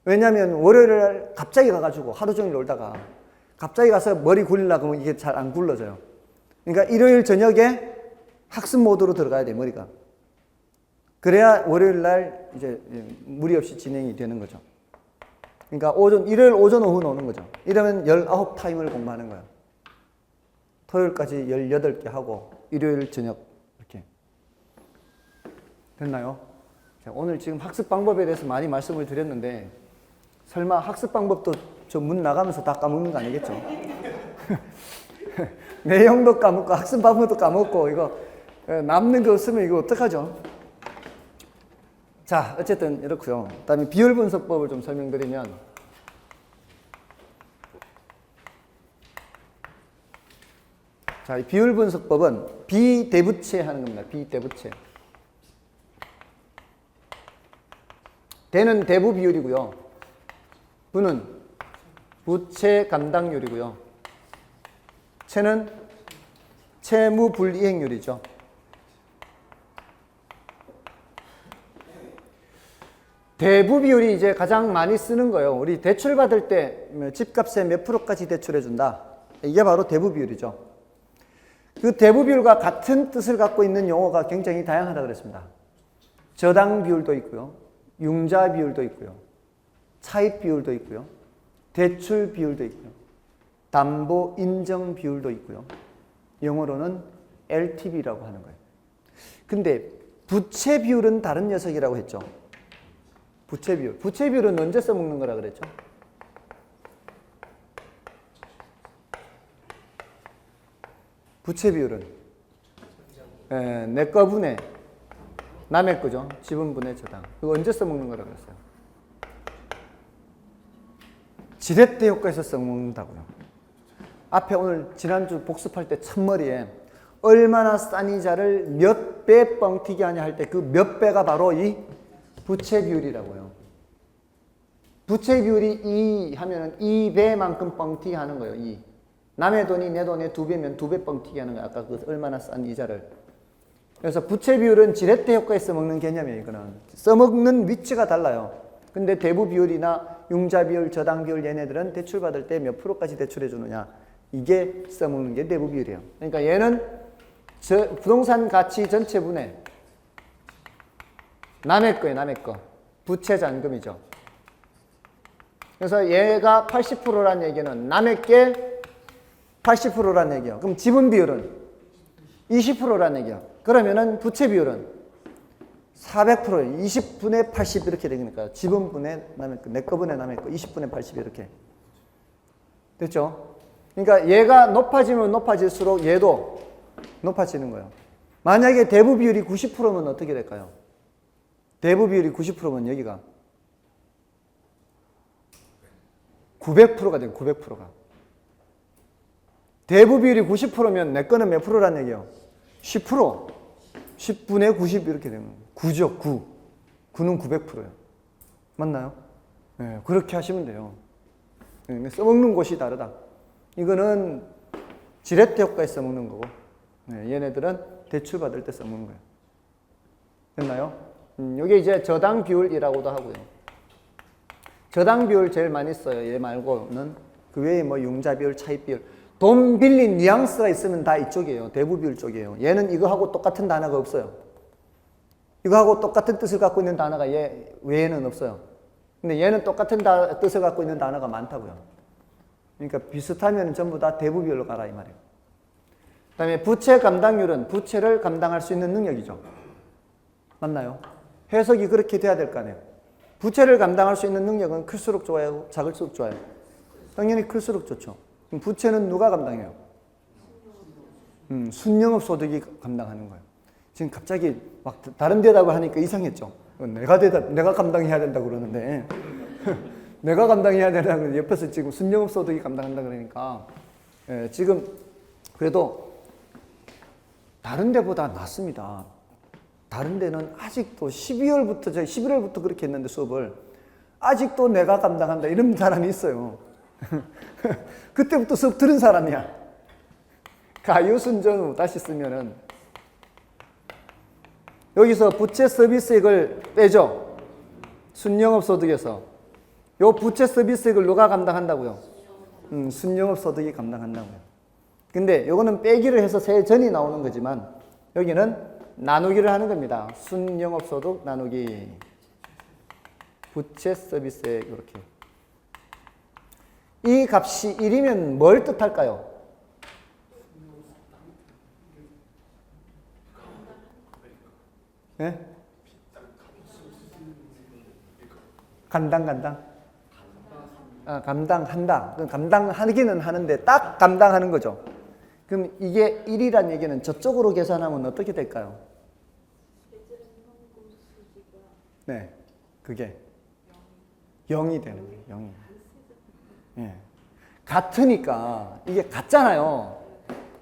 왜냐하면 월요일 날 갑자기 가가지고 하루 종일 놀다가 갑자기 가서 머리 굴리려고 하면 이게 잘 안 굴러져요. 그러니까 일요일 저녁에 학습 모드로 들어가야 돼요, 머리가. 그래야 월요일 날 이제 무리 없이 진행이 되는 거죠. 그러니까 일요일 오전 오후 노는 거죠. 이러면 19타임을 공부하는 거예요. 토요일까지 18개 하고 일요일 저녁 이렇게. 됐나요? 자, 오늘 지금 학습 방법에 대해서 많이 말씀을 드렸는데 설마 학습 방법도 저 문 나가면서 다 까먹는 거 아니겠죠? 내용도 까먹고 학습 방법도 까먹고 이거 남는 거 없으면 이거 어떡하죠? 자, 어쨌든 이렇고요. 그다음에 비율 분석법을 좀 설명드리면 자, 이 비율 분석법은 비대부채 하는 겁니다. 비대부채. 대는 대부 비율이고요. 부는 부채 감당률이고요. 채는 채무 불이행률이죠. 대부 비율이 이제 가장 많이 쓰는 거예요. 우리 대출 받을 때 집값의 몇 프로까지 대출해 준다. 이게 바로 대부 비율이죠. 그 대부 비율과 같은 뜻을 갖고 있는 용어가 굉장히 다양하다고 그랬습니다. 저당 비율도 있고요. 융자 비율도 있고요. 차입 비율도 있고요. 대출 비율도 있고요. 담보 인정 비율도 있고요. 영어로는 LTV라고 하는 거예요. 근데 부채 비율은 다른 녀석이라고 했죠. 부채 비율. 부채 비율은 언제 써먹는 거라 그랬죠? 부채 비율은 내 거분의 남의 거죠. 지분분의 저당. 이거 언제 써먹는 거라 그랬어요? 지렛대 효과에서 써먹는다고요. 앞에 오늘 지난주 복습할 때 첫머리에 얼마나 싼 이자를 몇 배 뻥튀기 하냐 할 때 그 몇 배가 바로 이 부채 비율이라고요. 부채 비율이 2 하면은 2배만큼 뻥튀기 하는 거예요. 2. 남의 돈이 내 돈의 2배면 2배 뻥튀기 하는 거예요. 아까 그 얼마나 싼 이자를. 그래서 부채 비율은 지렛대 효과에 써먹는 개념이에요. 이거는. 써먹는 위치가 달라요. 근데 대부 비율이나 융자 비율, 저당 비율 얘네들은 대출 받을 때 몇 프로까지 대출해 주느냐. 이게 써먹는 게 대부 비율이에요. 그러니까 얘는 부동산 가치 전체분의 남의 거예요. 남의 거. 부채 잔금이죠. 그래서 얘가 80%란 얘기는 남의 게 80%란 얘기예요. 그럼 지분 비율은 20%란 얘기예요. 그러면은 부채 비율은 400%, 20분의 80 이렇게 되니까 지분분의 남의 거, 내 거분의 남의 거, 20분의 80 이렇게. 됐죠? 그러니까 얘가 높아지면 높아질수록 얘도 높아지는 거예요. 만약에 대부 비율이 90%면 어떻게 될까요? 대부 비율이 90%면 여기가 900%가 돼요. 900%가. 대부 비율이 90%면 내 거는 몇 프로란 얘기예요? 10%. 10분의 90 이렇게 되는 거예요. 9죠. 9. 9는 900%예요. 맞나요? 네, 그렇게 하시면 돼요. 네, 써먹는 곳이 다르다. 이거는 지렛대 효과에 써먹는 거고, 네, 얘네들은 대출 받을 때 써먹는 거예요. 됐나요? 이게 이제 저당 비율이라고도 하고요. 저당 비율 제일 많이 써요. 얘 말고는. 그 외에 뭐 융자 비율, 차입 비율. 돈 빌린 뉘앙스가 있으면 다 이쪽이에요. 대부 비율 쪽이에요. 얘는 이거하고 똑같은 단어가 없어요. 이거하고 똑같은 뜻을 갖고 있는 단어가 얘 외에는 없어요. 근데 얘는 똑같은 뜻을 갖고 있는 단어가 많다고요. 그러니까 비슷하면 전부 다 대부 비율로 가라 이 말이에요. 그 다음에 부채 감당률은 부채를 감당할 수 있는 능력이죠. 맞나요? 해석이 그렇게 돼야 될 거 아니에요. 부채를 감당할 수 있는 능력은 클수록 좋아요? 작을수록 좋아요? 당연히 클수록 좋죠. 그럼 부채는 누가 감당해요? 순영업 소득이 감당하는 거예요. 지금 갑자기 막 다른 대답을 하니까 이상했죠. 내가 감당해야 된다고 그러는데 내가 감당해야 된다고 옆에서 지금 순영업 소득이 감당한다 그러니까 지금 그래도 다른 데보다 낫습니다. 다른 데는 아직도 12월부터 저희 11월부터 그렇게 했는데 수업을 아직도 내가 감당한다 이런 사람이 있어요. 그때부터 수업 들은 사람이야. 가유순전후 다시 쓰면은 여기서 부채 서비스액을 빼죠. 순영업 소득에서 요 부채 서비스액을 누가 감당한다고요? 순영업 소득이 감당한다고요. 근데 요거는 빼기를 해서 세전이 나오는 거지만 여기는 나누기를 하는 겁니다. 순영업 소득 나누기 부채 서비스액 이렇게. 이 값이 1이면 뭘 뜻할까요? 네? 감당한다. 그럼 감당하기는 하는데 딱 감당하는 거죠. 그럼 이게 1이란 얘기는 저쪽으로 계산하면 어떻게 될까요? 네, 그게 0이 되는 거예요. 0이. 예. 같으니까 이게 같잖아요.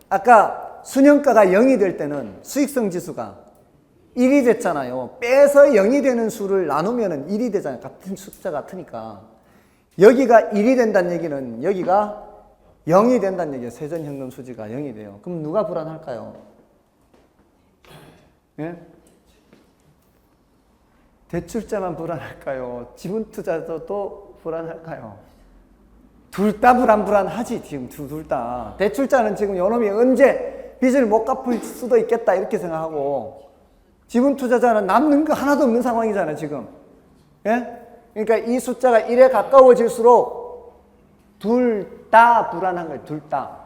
아까 순영가가 0이 될 때는 수익성 지수가 1이 됐잖아요. 빼서 0이 되는 수를 나누면 1이 되잖아요. 같은 숫자 같으니까. 여기가 1이 된다는 얘기는 여기가 0이 된다는 얘기예요. 세전현금 수지가 0이 돼요. 그럼 누가 불안할까요? 예? 대출자만 불안할까요? 지분투자자도 불안할까요? 둘 다 불안하지 지금 둘 다. 대출자는 지금 요놈이 언제 빚을 못 갚을 수도 있겠다 이렇게 생각하고 지분투자자는 남는 거 하나도 없는 상황이잖아요 지금. 예? 그러니까 이 숫자가 1에 가까워질수록 둘 다 불안한 거예요. 둘 다.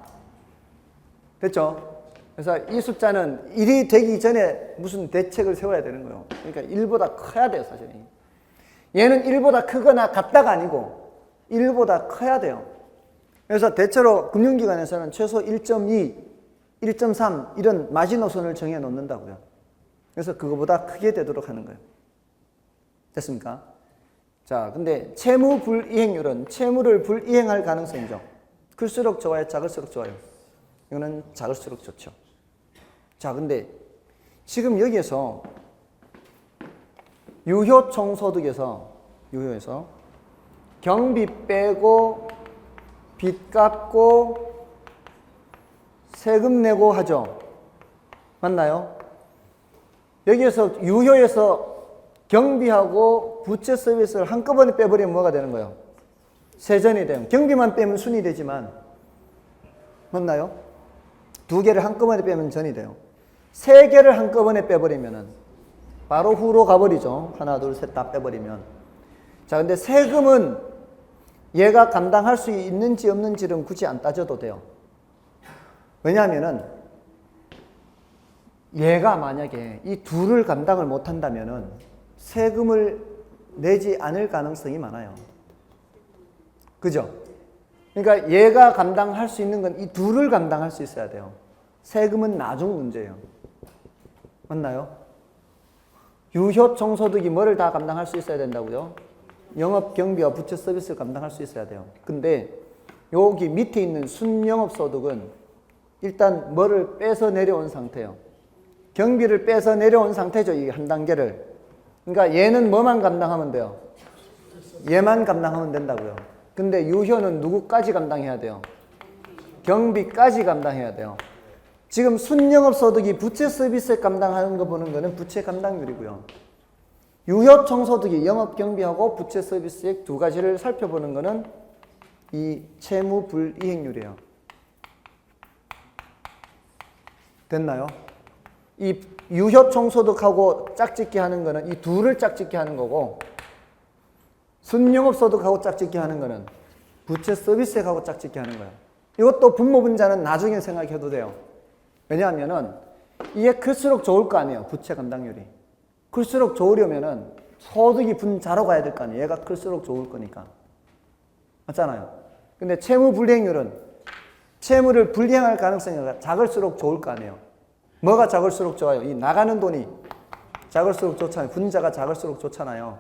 됐죠? 그래서 이 숫자는 1이 되기 전에 무슨 대책을 세워야 되는 거예요. 그러니까 1보다 커야 돼요 사실은. 얘는 1보다 크거나 같다가 아니고 1보다 커야 돼요. 그래서 대체로 금융기관에서는 최소 1.2, 1.3 이런 마지노선을 정해 놓는다고요. 그래서 그거보다 크게 되도록 하는 거예요. 됐습니까? 자, 근데 채무 불이행률은 채무를 불이행할 가능성이죠. 클수록 좋아요? 작을수록 좋아요? 이거는 작을수록 좋죠. 자, 근데 지금 여기에서 유효총소득에서 유효에서 경비 빼고 빚 갚고 세금 내고 하죠. 맞나요? 여기에서 유효에서 경비하고 부채 서비스를 한꺼번에 빼버리면 뭐가 되는 거예요? 세전이 돼요. 경비만 빼면 순이 되지만 맞나요? 두 개를 한꺼번에 빼면 전이 돼요. 세 개를 한꺼번에 빼버리면은 바로 후로 가버리죠. 하나, 둘, 셋 다 빼버리면. 자, 근데 세금은 얘가 감당할 수 있는지 없는지는 굳이 안 따져도 돼요. 왜냐하면은 얘가 만약에 이 둘을 감당을 못한다면은 세금을 내지 않을 가능성이 많아요. 그죠? 그러니까 얘가 감당할 수 있는 건 이 둘을 감당할 수 있어야 돼요. 세금은 나중 문제예요. 맞나요? 유효총소득이 뭐를 다 감당할 수 있어야 된다고요? 영업 경비와 부채 서비스를 감당할 수 있어야 돼요. 근데 여기 밑에 있는 순영업 소득은 일단 뭐를 빼서 내려온 상태예요. 경비를 빼서 내려온 상태죠. 이 한 단계를. 그러니까 얘는 뭐만 감당하면 돼요? 얘만 감당하면 된다고요. 근데 유효는 누구까지 감당해야 돼요? 경비까지 감당해야 돼요. 지금 순영업 소득이 부채 서비스에 감당하는 거 보는 거는 부채 감당률이고요. 유효 총소득이 영업 경비하고 부채 서비스액 두 가지를 살펴보는 거는 이 채무 불이행률이에요. 됐나요? 이 유효 총소득하고 짝짓기 하는 거는 이 둘을 짝짓기 하는 거고, 순영업 소득하고 짝짓기 하는 거는 부채 서비스액하고 짝짓기 하는 거예요. 이것도 분모 분자는 나중에 생각해도 돼요. 왜냐하면은 이게 클수록 좋을 거 아니에요. 부채 감당률이. 클수록 좋으려면은 소득이 분자로 가야 될 거 아니에요. 얘가 클수록 좋을 거니까. 맞잖아요. 근데 채무 불이행률은 채무를 불이행할 가능성이 작을수록 좋을 거 아니에요. 뭐가 작을수록 좋아요? 이 나가는 돈이 작을수록 좋잖아요. 분자가 작을수록 좋잖아요.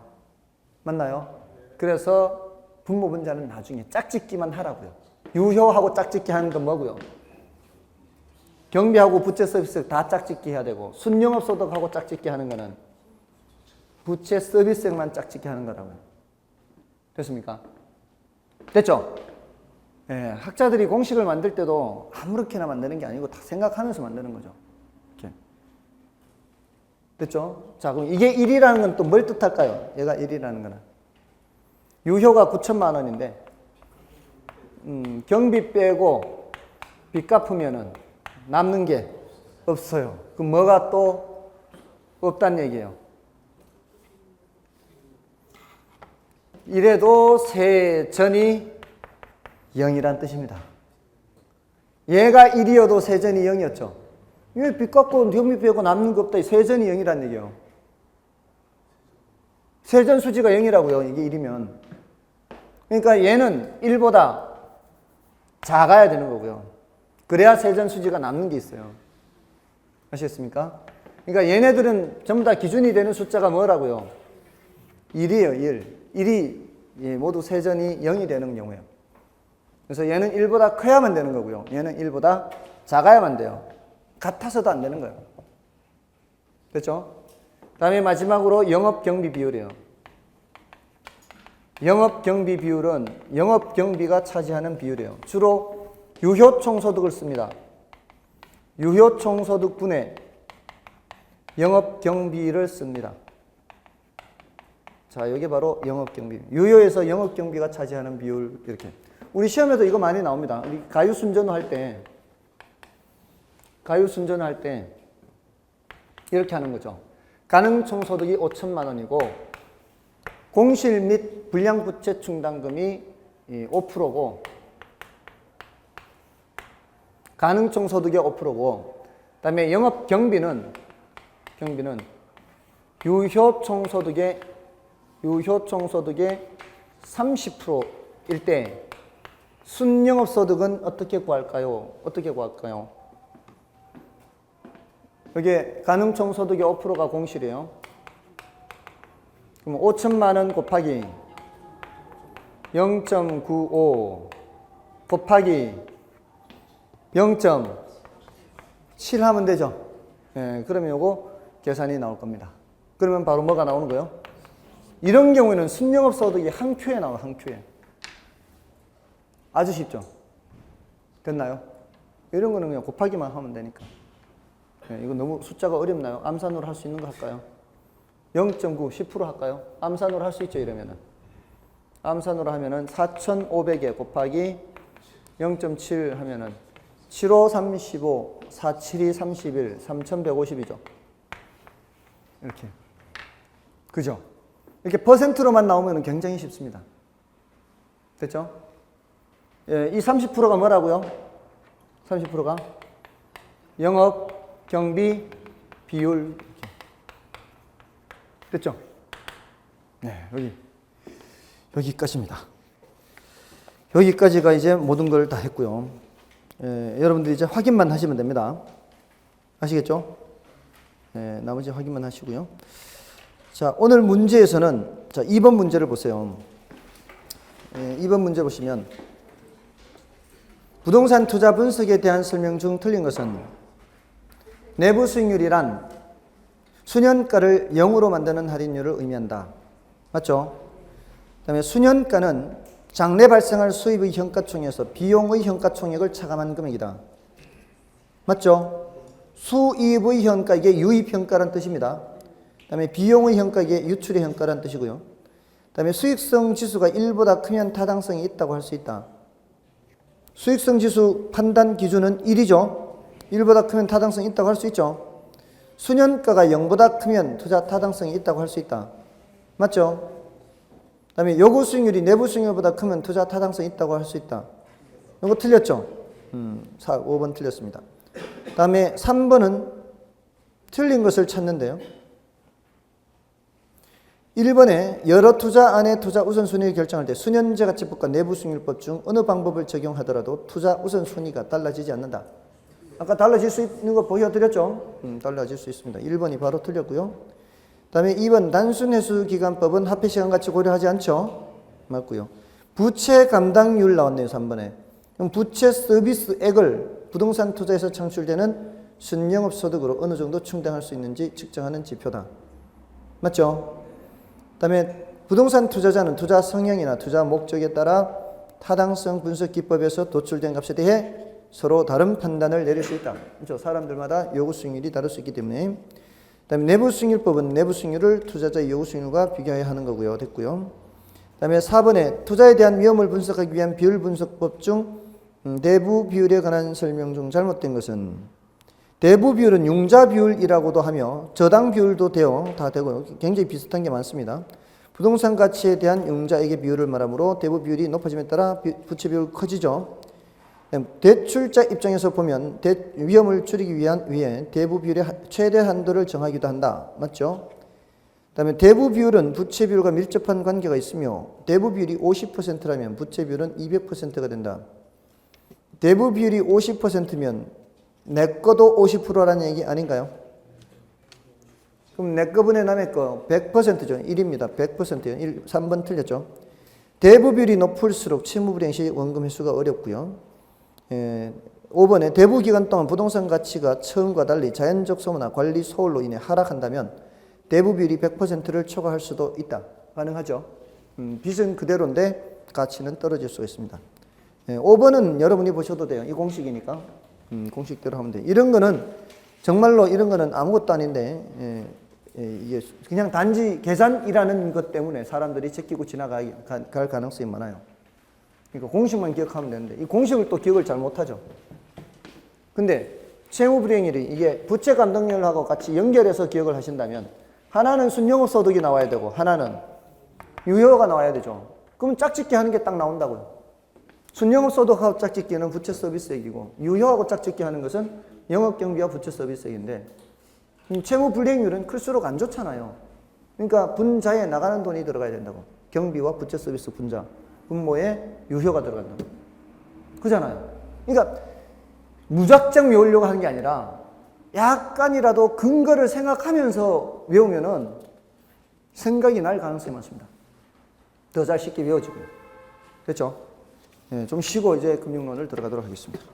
맞나요? 그래서 분모 분자는 나중에 짝짓기만 하라고요. 유효하고 짝짓기 하는 건 뭐고요? 경비하고 부채 서비스 다 짝짓기 해야 되고, 순영업 소득하고 짝짓기 하는 거는 부채 서비스만 짝짓기 하는 거라고요. 됐습니까? 됐죠? 예, 학자들이 공식을 만들 때도 아무렇게나 만드는 게 아니고 다 생각하면서 만드는 거죠. 이렇게. 됐죠? 자, 그럼 이게 1이라는 건 또 뭘 뜻할까요? 얘가 1이라는 거는. 유효가 9천만 원인데, 경비 빼고 빚 갚으면은 남는 게 없어요. 그럼 뭐가 또 없다는 얘기예요. 이래도 세전이 0이란 뜻입니다. 얘가 1이어도 세전이 0이었죠. 왜 빚 갚고 경비 빼고 남는 거 없다. 세전이 0이란 얘기예요. 세전 수지가 0이라고요. 이게 1이면. 그러니까 얘는 1보다 작아야 되는 거고요. 그래야 세전 수지가 남는 게 있어요. 아시겠습니까? 그러니까 얘네들은 전부 다 기준이 되는 숫자가 뭐라고요? 1이에요, 1. 1이 모두 세전이 0이 되는 경우예요. 그래서 얘는 1보다 커야만 되는 거고요. 얘는 1보다 작아야만 돼요. 같아서도 안 되는 거예요. 됐죠? 다음에 마지막으로 영업경비 비율이에요. 영업경비 비율은 영업경비가 차지하는 비율이에요. 주로 유효총소득을 씁니다. 유효총소득분의 영업경비를 씁니다. 자, 이게 바로 영업경비. 유효에서 영업경비가 차지하는 비율, 이렇게. 우리 시험에도 이거 많이 나옵니다. 우리 가유순전호 할 때, 이렇게 하는 거죠. 가능총소득이 5천만 원이고, 공실 및 불량부채 충당금이 5%고, 가능총소득이 5%고, 그 다음에 영업경비는 유효총소득의 30%일 때, 순영업소득은 어떻게 구할까요? 여기 가능총소득의 5%가 공실이에요. 그럼 5천만 원 곱하기 0.95 곱하기 0.7 하면 되죠. 예, 그러면 요거 계산이 나올 겁니다. 그러면 바로 뭐가 나오는 거예요? 이런 경우에는 순영업소득이 한 큐에 나와요. 한 큐에. 아주 쉽죠? 됐나요? 이런 거는 그냥 곱하기만 하면 되니까. 예, 이거 너무 숫자가 어렵나요? 암산으로 할 수 있는 거 할까요? 0.9, 10% 할까요? 암산으로 할 수 있죠, 이러면은. 암산으로 하면은 4,500에 곱하기 0.7 하면은 7호 35, 472 31, 3,150이죠. 이렇게. 그죠? 이렇게 퍼센트로만 나오면 굉장히 쉽습니다. 됐죠? 예, 이 30%가 뭐라고요? 30%가 영업 경비 비율. 됐죠? 네, 여기까지입니다. 여기까지가 이제 모든 걸 다 했고요. 예, 여러분들이 이제 확인만 하시면 됩니다. 아시겠죠? 예, 나머지 확인만 하시고요. 자, 오늘 문제에서는 자, 2번 문제를 보세요. 2번 문제 보시면 부동산 투자 분석에 대한 설명 중 틀린 것은 내부 수익률이란 수년가를 0으로 만드는 할인율을 의미한다. 맞죠? 그 다음에 수년가는 장래 발생할 수입의 현가총액에서 비용의 현가총액을 차감한 금액이다. 맞죠? 수입의 현가, 이게 유입현가라는 뜻입니다. 그 다음에 비용의 현가, 이게 유출의 현가라는 뜻이고요. 그 다음에 수익성 지수가 1보다 크면 타당성이 있다고 할 수 있다. 수익성 지수 판단 기준은 1이죠. 1보다 크면 타당성이 있다고 할 수 있죠. 수년가가 0보다 크면 투자 타당성이 있다고 할 수 있다. 맞죠? 그 다음에 요구 수익률이 내부 수익률보다 크면 투자 타당성이 있다고 할 수 있다. 이거 틀렸죠? 5번 틀렸습니다. 그 다음에 3번은 틀린 것을 찾는데요. 1번에 여러 투자 안에 투자 우선순위를 결정할 때 수년제 가치법과 내부 수익률법 중 어느 방법을 적용하더라도 투자 우선순위가 달라지지 않는다. 아까 달라질 수 있는 거 보여드렸죠? 달라질 수 있습니다. 1번이 바로 틀렸고요. 그 다음에 2번 단순회수기간법은 합의시간 가치 고려하지 않죠? 맞고요. 부채 감당률 나왔네요. 3번에. 그럼 부채 서비스액을 부동산 투자에서 창출되는 순영업소득으로 어느 정도 충당할 수 있는지 측정하는 지표다. 맞죠? 그 다음에 부동산 투자자는 투자 성향이나 투자 목적에 따라 타당성 분석 기법에서 도출된 값에 대해 서로 다른 판단을 내릴 수 있다. 그렇죠? 사람들마다 요구 수익률이 다를 수 있기 때문에. 그 다음에 내부 수익률법은 내부 수익률을 투자자의 요구 수익률과 비교해야 하는 거고요. 됐고요. 그 다음에 4번에 투자에 대한 위험을 분석하기 위한 비율 분석법 중 대부 비율에 관한 설명 중 잘못된 것은 대부 비율은 융자 비율이라고도 하며 저당 비율도 다 되고요. 굉장히 비슷한 게 많습니다. 부동산 가치에 대한 융자액의 비율을 말하므로 대부 비율이 높아짐에 따라 부채 비율이 커지죠. 대출자 입장에서 보면 위험을 줄이기 위해 대부 비율의 최대 한도를 정하기도 한다. 맞죠? 그 다음에 대부 비율은 부채 비율과 밀접한 관계가 있으며 대부 비율이 50%라면 부채 비율은 200%가 된다. 대부 비율이 50%면 내 거도 50%라는 얘기 아닌가요? 그럼 내 거분의 남의 거 100%죠. 1입니다. 100%예요. 3번 틀렸죠. 대부 비율이 높을수록 채무 불이행 시 원금 회수가 어렵고요. 5번에 대부 기간 동안 부동산 가치가 처음과 달리 자연적 소모나 관리 소홀로 인해 하락한다면 대부 비율이 100%를 초과할 수도 있다. 가능하죠. 빚은 그대로인데 가치는 떨어질 수가 있습니다. 5번은 여러분이 보셔도 돼요. 이 공식이니까. 공식대로 하면 돼요. 이런 거는 정말로 이런 거는 아무것도 아닌데 이게 그냥 단지 계산이라는 것 때문에 사람들이 제끼고 지나갈 가능성이 많아요. 그러니까 공식만 기억하면 되는데 이 공식을 또 기억을 잘 못하죠. 근데 채무불이행률이 이게 부채 감당률하고 같이 연결해서 기억을 하신다면 하나는 순영업소득이 나와야 되고 하나는 유효가 나와야 되죠. 그러면 짝짓기 하는 게 딱 나온다고요. 순영업소득하고 짝짓기는 부채 서비스액이고 유효하고 짝짓기 하는 것은 영업경비와 부채 서비스액인데 채무불이행률은 클수록 안 좋잖아요. 그러니까 분자에 나가는 돈이 들어가야 된다고. 경비와 부채 서비스 분자. 분모에 유효가 들어간다. 그잖아요. 그러니까 무작정 외우려고 하는 게 아니라 약간이라도 근거를 생각하면서 외우면은 생각이 날 가능성이 많습니다. 더 잘 쉽게 외워지고요. 됐죠? 좀 쉬고 이제 금융론을 들어가도록 하겠습니다.